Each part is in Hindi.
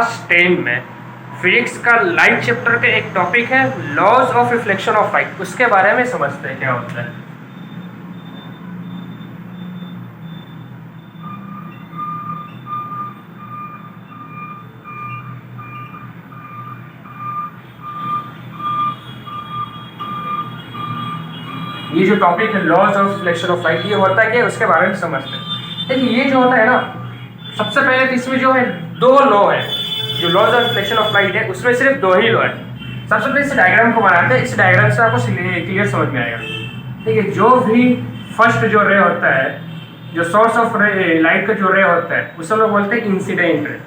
क्लास 10 में फिजिक्स का लाइट चैप्टर का एक टॉपिक है laws of reflection of light. उसके बारे में समझते हैं क्या होता है। ये जो टॉपिक है laws of reflection of light, ये होता है क्या, उसके बारे में समझते हैं। देखिए ये जो होता है ना, सबसे पहले तो इसमें जो है दो लॉ है। जो laws of reflection of light है उसमें सिर्फ दो ही लॉ है। सबसे पहले इस डायग्राम को बनाते हैं। इस डायग्राम से आपको क्लियर समझ में आएगा। देखिए जो भी फर्स्ट जो रे होता है, जो सोर्स ऑफ रे लाइट का जो रे होता है उसे हम लोग बोलते हैं इंसिडेंट रे।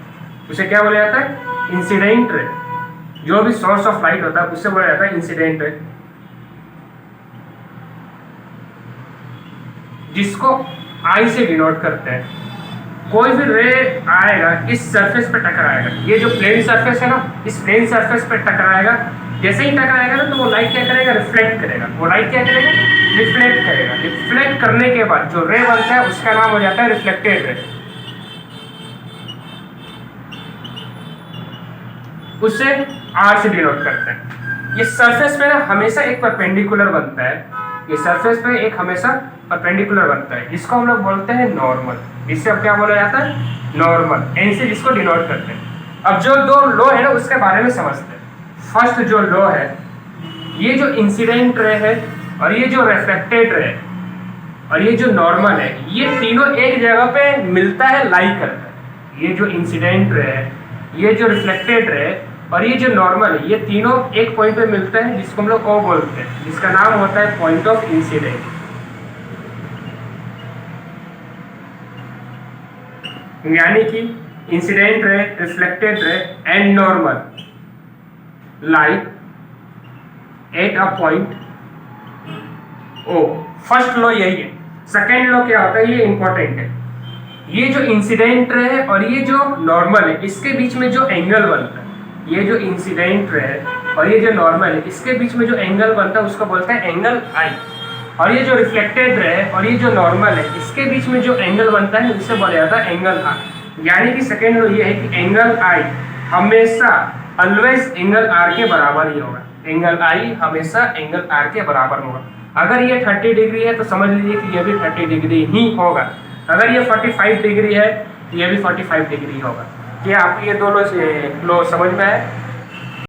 उसे क्या बोला जाता है? Incident ray. जो भी सोर्स ऑफ लाइट होता है उससे बोला जाता है इंसिडेंट रे, जिसको आई से डिनोट करते हैं। कोई भी रे आएगा इस सरफेस पे टकराएगा। ये जो प्लेन सरफेस है ना, इस प्लेन सरफेस पे टकराएगा। जैसे ही टकराएगा ना तो वो लाइट क्या करेगा? रिफ्लेक्ट करेगा। वो लाइट क्या करेगा? रिफ्लेक्ट करेगा। रिफ्लेक्ट करने के बाद जो रे बनता है उसका नाम हो जाता है रिफ्लेक्टेड रे। उसे आर से डिनोट करते हैं। ये सरफेस पे ना हमेशा एक परपेंडिकुलर बनता है। ये सरफेस पे एक हमेशा परपेंडिकुलर बनता है, जिसको हम लोग बोलते हैं नॉर्मल। इससे अब क्या बोला जाता है? नॉर्मल। एन से जिसको डिनोट करते हैं। अब जो दो लॉ है ना उसके बारे में समझते हैं। फर्स्ट जो लॉ है, ये जो इंसिडेंट रे है और ये जो रिफ्लेक्टेड रे है और ये जो नॉर्मल है, ये तीनों एक जगह पे मिलता है, लाई करता है। ये जो इंसिडेंट रे है, ये जो रिफ्लेक्टेड रे है और ये जो नॉर्मल है, ये तीनों एक पॉइंट पे मिलता है, जिसको हम लोग ओ बोलते हैं, जिसका नाम होता है पॉइंट ऑफ इंसिडेंट। यानी कि incident ray, reflected ray and normal light at a point O. First law यही है। सेकेंड लॉ क्या होता है, ये इंपॉर्टेंट है। ये जो इंसिडेंट रे है और ये जो नॉर्मल है, इसके बीच में जो एंगल बनता है, ये जो इंसिडेंट रे है और ये जो नॉर्मल है, इसके बीच में जो एंगल बनता है उसको बोलते हैं एंगल आई। और ये जो रिफ्लेक्टेड रे है और ये जो नॉर्मल है, इसके बीच में जो एंगल बनता है उसे बोला जाता है एंगल आर। यानी कि सेकेंड लॉ ये है कि एंगल आई हमेशा ऑलवेज एंगल आर के बराबर ही होगा। एंगल आई हमेशा एंगल आर के बराबर होगा। अगर ये 30 डिग्री है तो समझ लीजिए कि ये भी 30 डिग्री ही होगा। अगर ये 45 डिग्री है तो ये भी 45 डिग्री होगा। क्या आपको ये दोनों से लॉ समझ में आए?